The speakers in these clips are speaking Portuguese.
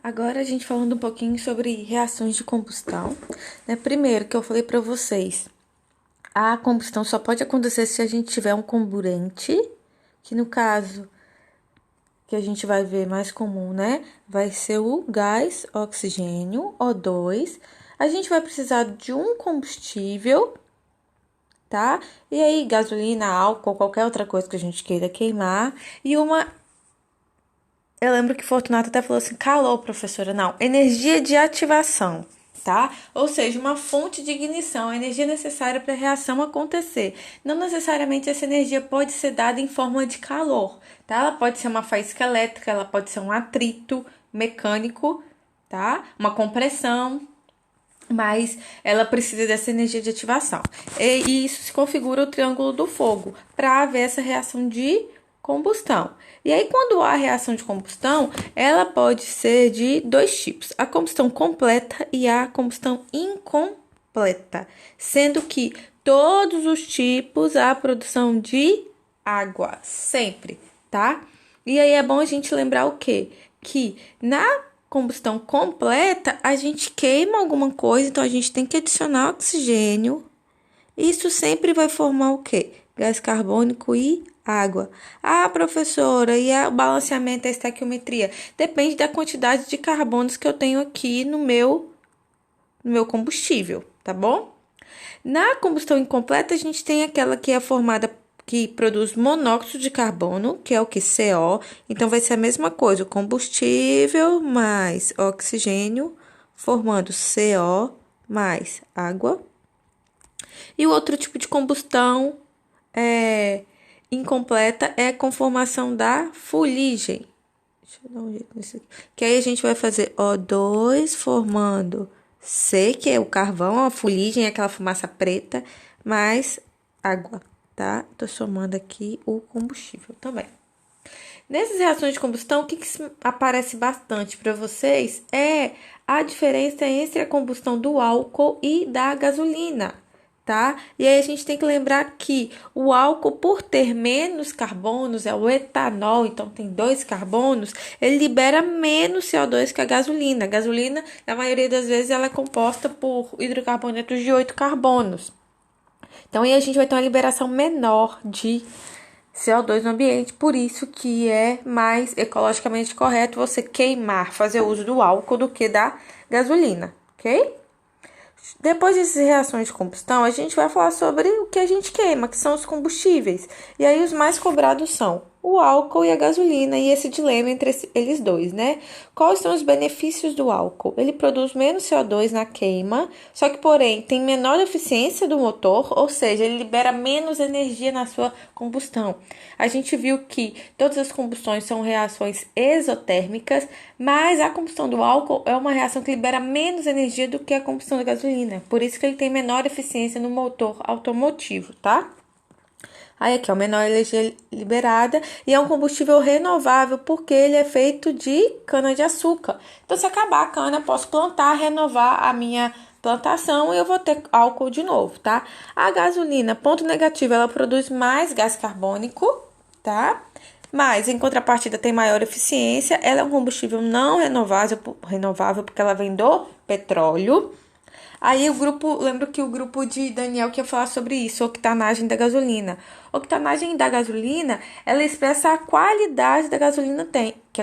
Agora a gente falando um pouquinho sobre reações de combustão, né? Primeiro que eu falei para vocês, a combustão só pode acontecer se a gente tiver um comburente, que no caso que a gente vai ver mais comum, né? Vai ser o gás oxigênio, O2. A gente vai precisar de um combustível, tá? E aí, gasolina, álcool, qualquer outra coisa que a gente queira queimar. E uma. Eu lembro que Fortunato até falou assim: calor, professora. Não, energia de ativação, tá? Ou seja, uma fonte de ignição, a energia necessária para a reação acontecer. Não necessariamente essa energia pode ser dada em forma de calor, tá? Ela pode ser uma faísca elétrica, ela pode ser um atrito mecânico, tá? Uma compressão, mas ela precisa dessa energia de ativação. E isso se configura o triângulo do fogo para haver essa reação de combustão. E aí, quando há reação de combustão, ela pode ser de dois tipos: a combustão completa e a combustão incompleta, sendo que todos os tipos há produção de água, sempre, tá? E aí é bom a gente lembrar o quê? Que na combustão completa, a gente queima alguma coisa, então a gente tem que adicionar oxigênio. Isso sempre vai formar o quê? Gás carbônico e água. Ah, professora, e o balanceamento, a estequiometria? Depende da quantidade de carbonos que eu tenho aqui no meu combustível, tá bom? Na combustão incompleta, a gente tem aquela que é formada que produz monóxido de carbono, que é o que? CO. Então, vai ser a mesma coisa, o combustível mais oxigênio, formando CO mais água. E o outro tipo de combustão incompleta é a conformação da fuligem. Deixa eu dar um jeito nisso aqui. Que aí a gente vai fazer O2 formando C, que é o carvão, a fuligem, é aquela fumaça preta, mais água, tá? Tô somando aqui o combustível também. Nessas reações de combustão, o que aparece bastante para vocês é a diferença entre a combustão do álcool e da gasolina, tá? E aí a gente tem que lembrar que o álcool, por ter menos carbonos, é o etanol, então tem dois carbonos, ele libera menos CO2 que a gasolina. A gasolina, na maioria das vezes, ela é composta por hidrocarbonetos de 8 carbonos. Então, aí a gente vai ter uma liberação menor de CO2 no ambiente, por isso que é mais ecologicamente correto você queimar, fazer uso do álcool do que da gasolina, ok? Depois dessas reações de combustão, a gente vai falar sobre o que a gente queima, que são os combustíveis. E aí os mais cobrados são o álcool e a gasolina, e esse dilema entre eles dois, né? Quais são os benefícios do álcool? Ele produz menos CO2 na queima, só que, porém, tem menor eficiência do motor, ou seja, ele libera menos energia na sua combustão. A gente viu que todas as combustões são reações exotérmicas, mas a combustão do álcool é uma reação que libera menos energia do que a combustão da gasolina. Por isso que ele tem menor eficiência no motor automotivo, tá? Aí aqui, ó, menor energia liberada e é um combustível renovável porque ele é feito de cana-de-açúcar. Então, se acabar a cana, eu posso plantar, renovar a minha plantação e eu vou ter álcool de novo, tá? A gasolina, ponto negativo, ela produz mais gás carbônico, tá? Mas, em contrapartida, tem maior eficiência. Ela é um combustível não renovável porque ela vem do petróleo. Aí lembro que o grupo de Daniel que ia falar sobre isso, octanagem da gasolina. Octanagem da gasolina, ela expressa a qualidade que a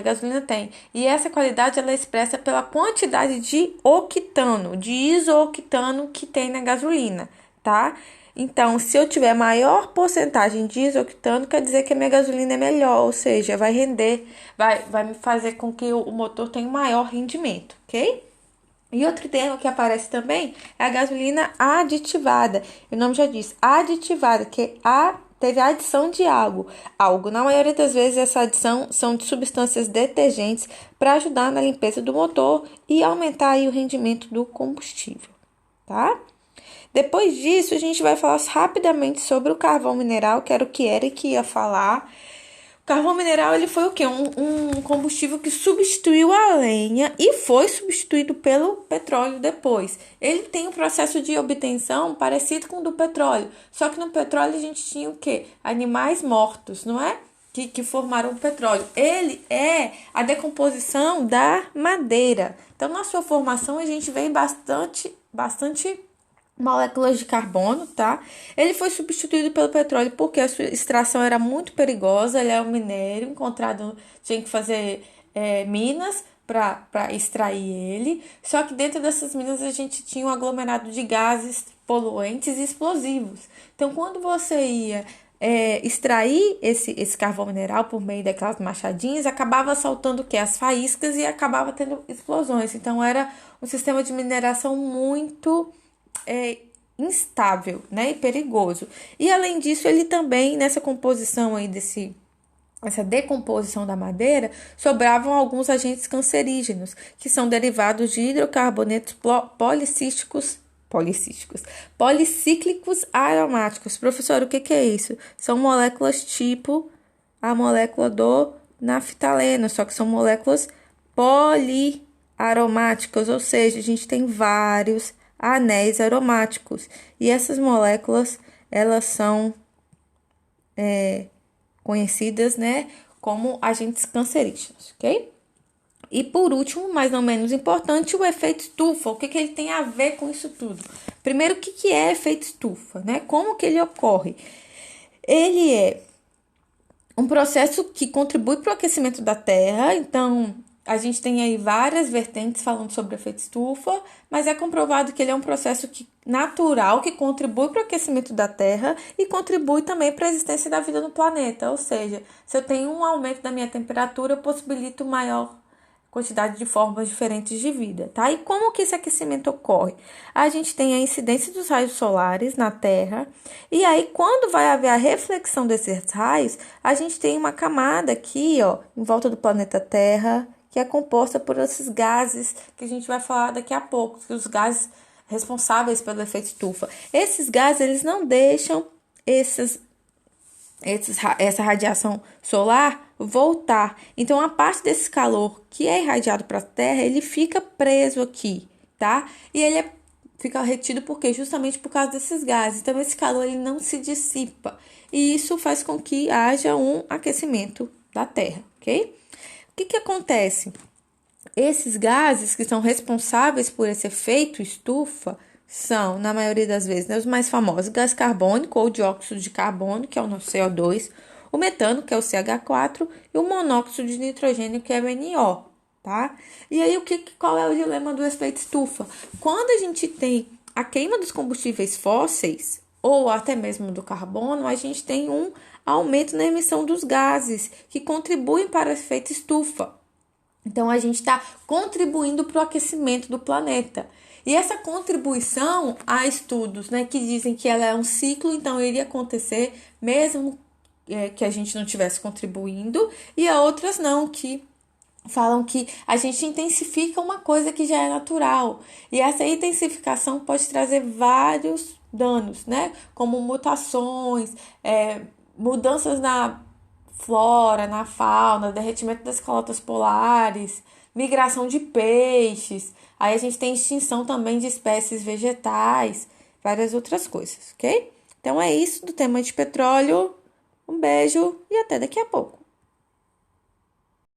gasolina tem. E essa qualidade ela é expressa pela quantidade de octano, de isooctano que tem na gasolina, tá? Então, se eu tiver maior porcentagem de isoctano, quer dizer que a minha gasolina é melhor, ou seja, vai render, vai me fazer com que o motor tenha um maior rendimento, ok? E outro termo que aparece também é a gasolina aditivada. O nome já diz, aditivada, que teve a adição de algo. Algo. Na maioria das vezes, essa adição são de substâncias detergentes para ajudar na limpeza do motor e aumentar aí o rendimento do combustível, tá? Depois disso, a gente vai falar rapidamente sobre o carvão mineral, que era o que Eric ia falar. Carvão mineral ele foi o quê? Um combustível que substituiu a lenha e foi substituído pelo petróleo depois. Ele tem um processo de obtenção parecido com o do petróleo, só que no petróleo a gente tinha o quê? Animais mortos, não é? que formaram o petróleo. Ele é a decomposição da madeira. Então, na sua formação, a gente vê bastante moléculas de carbono, tá? Ele foi substituído pelo petróleo porque a sua extração era muito perigosa. Ele é um minério encontrado, tinha que fazer minas para extrair ele. Só que dentro dessas minas a gente tinha um aglomerado de gases poluentes e explosivos. Então, quando você ia extrair esse carvão mineral por meio daquelas machadinhas, acabava saltando o quê? As faíscas e acabava tendo explosões. Então, era um sistema de mineração muito instável, né, e perigoso. E além disso, ele também, nessa composição aí essa decomposição da madeira, sobravam alguns agentes cancerígenos, que são derivados de hidrocarbonetos policíclicos aromáticos. Professor, o que é isso? São moléculas tipo a molécula do naftaleno, só que são moléculas poliaromáticas, ou seja, a gente tem vários anéis aromáticos. E essas moléculas, elas são conhecidas, né, como agentes cancerígenos, ok? E por último, mas não menos importante, o efeito estufa. O que ele tem a ver com isso tudo? Primeiro, o que é efeito estufa, né? Como que ele ocorre? Ele é um processo que contribui para o aquecimento da Terra. Então, a gente tem aí várias vertentes falando sobre efeito estufa, mas é comprovado que ele é um processo natural que contribui para o aquecimento da Terra e contribui também para a existência da vida no planeta. Ou seja, se eu tenho um aumento da minha temperatura, eu possibilito maior quantidade de formas diferentes de vida, tá? E como que esse aquecimento ocorre? A gente tem a incidência dos raios solares na Terra, e aí quando vai haver a reflexão desses raios, a gente tem uma camada aqui, ó, em volta do planeta Terra, que é composta por esses gases que a gente vai falar daqui a pouco, os gases responsáveis pelo efeito estufa. Esses gases, eles não deixam essa radiação solar voltar. Então, a parte desse calor que é irradiado para a Terra, ele fica preso aqui, tá? E ele fica retido por quê? Justamente por causa desses gases. Então, esse calor ele não se dissipa. E isso faz com que haja um aquecimento da Terra, ok? O que acontece? Esses gases que são responsáveis por esse efeito estufa são, na maioria das vezes, né, os mais famosos: gás carbônico ou dióxido de carbono, que é o nosso CO2, o metano, que é o CH4, e o monóxido de nitrogênio, que é o NO, tá? E aí, qual é o dilema do efeito estufa? Quando a gente tem a queima dos combustíveis fósseis, ou até mesmo do carbono, a gente tem um aumento na emissão dos gases, que contribuem para o efeito estufa. Então, a gente está contribuindo para o aquecimento do planeta. E essa contribuição, há estudos, né, que dizem que ela é um ciclo, então iria acontecer mesmo que a gente não estivesse contribuindo, e há outras não, que falam que a gente intensifica uma coisa que já é natural. E essa intensificação pode trazer vários danos, né, como mutações, mudanças na flora, na fauna, derretimento das calotas polares, migração de peixes. Aí a gente tem extinção também de espécies vegetais, várias outras coisas, ok? Então é isso do tema de petróleo. Um beijo e até daqui a pouco.